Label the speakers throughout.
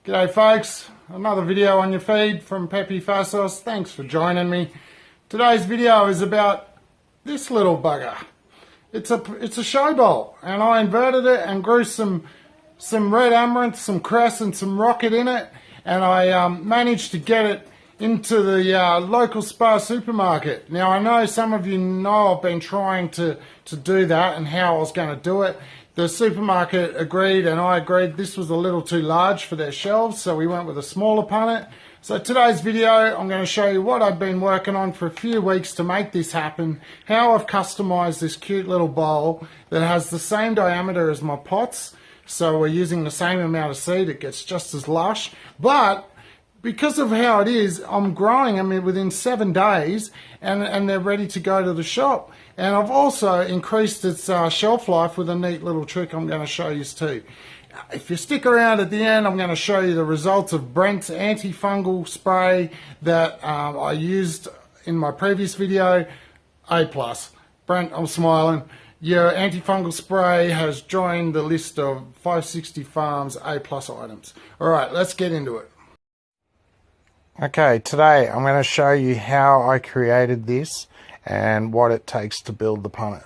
Speaker 1: G'day folks, another video on your feed from Peppy Fasos. Thanks for joining me. Today's video is about this little bugger. It's a show bowl, and I inverted it and grew some red amaranth, some cress and some rocket in it, and I managed to get it into the local Spar supermarket. Now I know some of you know I've been trying to do that and how I was going to do it. The supermarket agreed and I agreed this was a little too large for their shelves, so we went with a smaller punnet. So today's video I'm going to show you what I've been working on for a few weeks to make this happen, how I've customized this cute little bowl that has the same diameter as my pots, so we're using the same amount of seed, it gets just as lush, but because of how it is, I'm growing them within 7 days and they're ready to go to the shop. And I've also increased its shelf life with a neat little trick I'm going to show you too. If you stick around at the end, I'm going to show you the results of Brents Antifungal Spray that I used in my previous video. A+. Brent, I'm smiling. Your antifungal spray has joined the list of 560 Farms A+ items. Alright, let's get into it. Okay, today I'm going to show you how I created this and what it takes to build the punnet.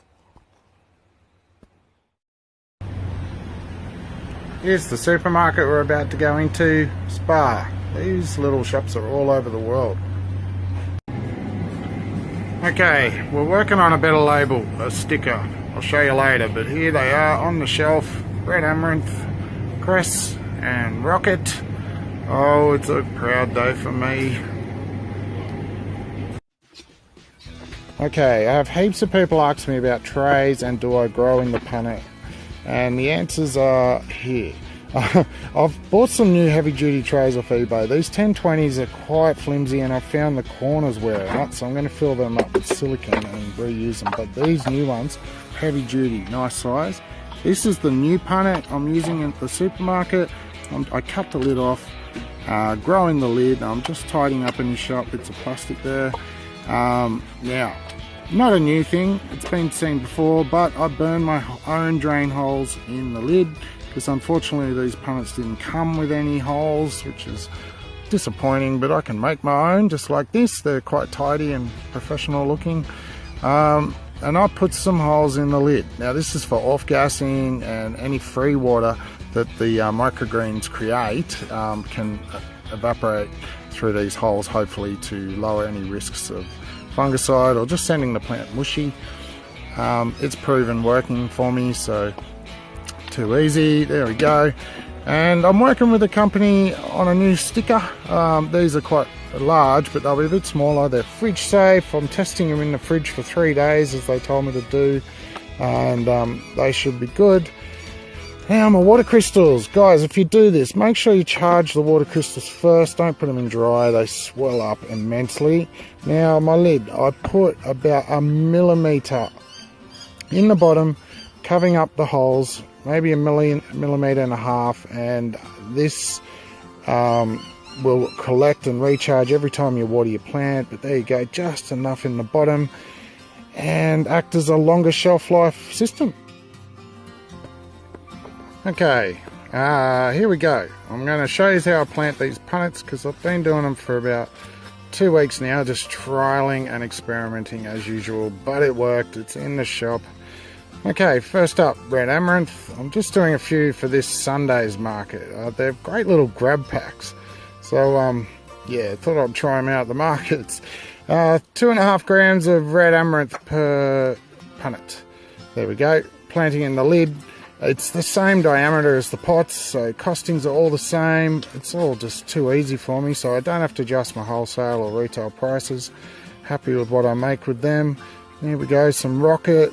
Speaker 1: Here's the supermarket we're about to go into, Spar. These little shops are all over the world. Okay, we're working on a better label, a sticker. I'll show you later, but here they are on the shelf. Red amaranth, cress and rocket. Oh, it's a proud day for me. Okay, I have heaps of people ask me about trays and do I grow in the punnet, and the answers are here. I've bought some new heavy duty trays off eBay. These 1020s are quite flimsy and I found the corners wearing out, so I'm going to fill them up with silicone and reuse them. But these new ones, heavy duty, nice size. This is the new punnet I'm using at the supermarket. I cut the lid off, growing the lid. I'm just tidying up any sharp bits of plastic there. Now, not a new thing, it's been seen before, but I burned my own drain holes in the lid because unfortunately these punnets didn't come with any holes, which is disappointing, but I can make my own just like this. They're quite tidy and professional looking. And I put some holes in the lid. Now this is for off-gassing, and any free water that the microgreens create can evaporate through these holes, hopefully to lower any risks of fungicide or just sending the plant mushy. It's proven working for me, so too easy. There we go. And I'm working with a company on a new sticker. These are quite large, but they'll be a bit smaller. They're fridge safe. I'm testing them in the fridge for 3 days as they told me to do, and they should be good. Now my water crystals, guys, if you do this, make sure you charge the water crystals first. Don't put them in dry, they swell up immensely. Now my lid, I put about 1 millimeter in the bottom, covering up the holes, maybe 1.5 millimeters, and this will collect and recharge every time you water your plant. But there you go, just enough in the bottom and act as a longer shelf life system. Okay, here we go. I'm going to show you how I plant these punnets because I've been doing them for about 2 weeks now, just trialing and experimenting as usual, but it worked. It's in the shop. Okay, first up, red amaranth. I'm just doing a few for this Sunday's market. They're great little grab packs. So, yeah, thought I'd try them out at the markets. 2.5 grams of red amaranth per punnet. There we go. Planting in the lid. It's the same diameter as the pots, so costings are all the same. It's all just too easy for me, so I don't have to adjust my wholesale or retail prices. Happy with what I make with them. Here we go, some rocket.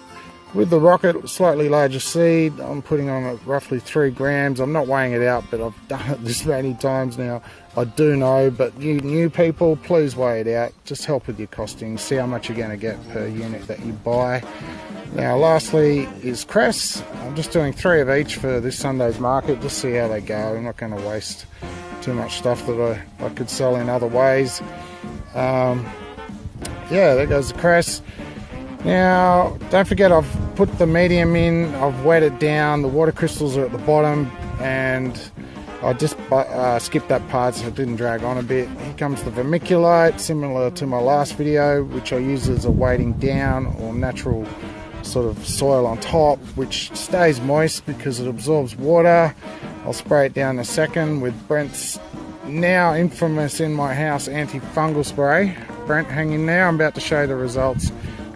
Speaker 1: With the rocket, slightly larger seed. I'm putting on roughly 3 grams. I'm not weighing it out, but I've done it this many times now. I do know, but you new people, please weigh it out. Just help with your costings. See how much you're going to get per unit that you buy. Now lastly is cress. I'm just doing 3 of each for this Sunday's market, just see how they go. I'm not going to waste too much stuff that I could sell in other ways. Yeah, there goes the cress. Now don't forget I've put the medium in, I've wet it down, the water crystals are at the bottom, and I just skipped that part so it didn't drag on a bit. Here comes the vermiculite, similar to my last video, which I use as a weighting down or natural sort of soil on top, which stays moist because it absorbs water. I'll spray it down in a second with Brent's now infamous in my house antifungal spray. Brent hanging there. I'm about to show you the results,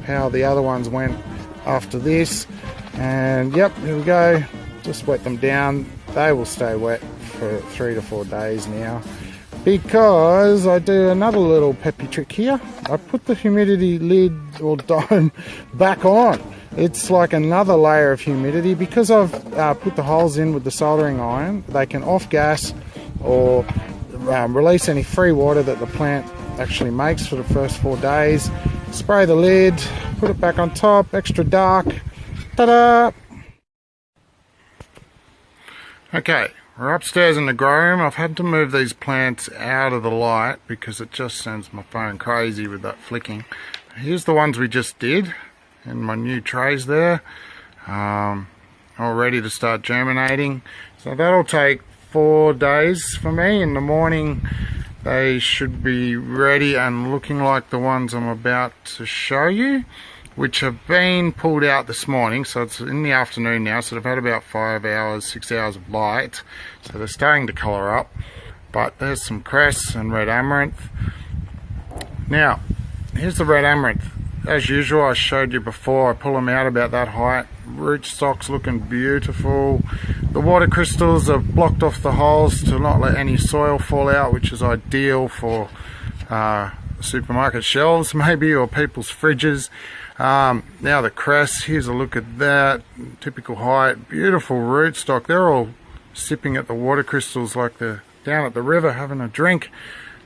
Speaker 1: how the other ones went after this. And yep, here we go. Just wet them down. They will stay wet for 3 to 4 days now, because I do another little peppy trick here. I put the humidity lid or dome back on. It's like another layer of humidity. Because I've put the holes in with the soldering iron, they can off gas or release any free water that the plant actually makes for the first 4 days. Spray the lid, put it back on top, extra dark. Ta-da! Okay, we're upstairs in the grow room. I've had to move these plants out of the light because it just sends my phone crazy with that flicking. Here's the ones we just did in my new trays there, all ready to start germinating. So that'll take 4 days for me. In the morning they should be ready and looking like the ones I'm about to show you, which have been pulled out this morning. So it's in the afternoon now, so they've had about 5 hours, 6 hours of light, so they're starting to colour up. But there's some cress and red amaranth. Now here's the red amaranth. As usual, I showed you before, I pull them out about that height. Rootstocks looking beautiful. The water crystals have blocked off the holes to not let any soil fall out, which is ideal for supermarket shelves maybe, or people's fridges. Now the cress, here's a look at that. Typical height, beautiful rootstock. They're all sipping at the water crystals like they're down at the river having a drink.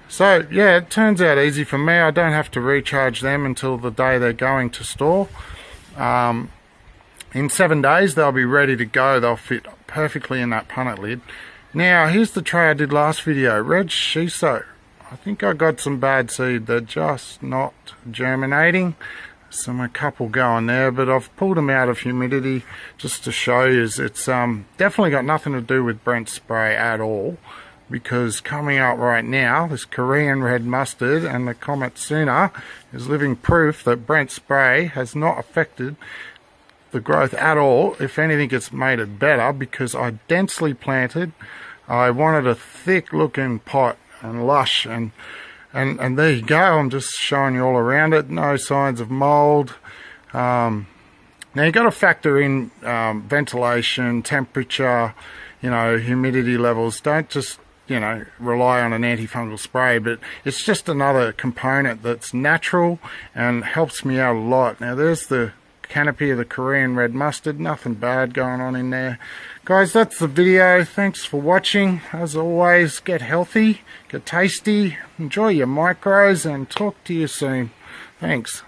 Speaker 1: So yeah, it turns out easy for me. I don't have to recharge them until the day they're going to store. In 7 days they'll be ready to go. They'll fit perfectly in that punnet lid. Now here's the tray I did last video, red shiso. I think I got some bad seed. They're just not germinating. A couple going there, but I've pulled them out of humidity just to show you. It's definitely got nothing to do with Brent spray at all, because coming out right now, this Korean red mustard and the Comet Suna is living proof that Brent spray has not affected the growth at all. If anything, it's made it better, because I densely planted. I wanted a thick looking pot and lush, and there you go. I'm just showing you all around it. No signs of mold. Now you got to factor in ventilation, temperature, humidity levels. Don't just rely on an antifungal spray, but it's just another component that's natural and helps me out a lot. Now there's the canopy of the Korean red mustard. Nothing bad going on in there. Guys, that's the video. Thanks for watching. As always, get healthy, get tasty, enjoy your micros, and talk to you soon. Thanks.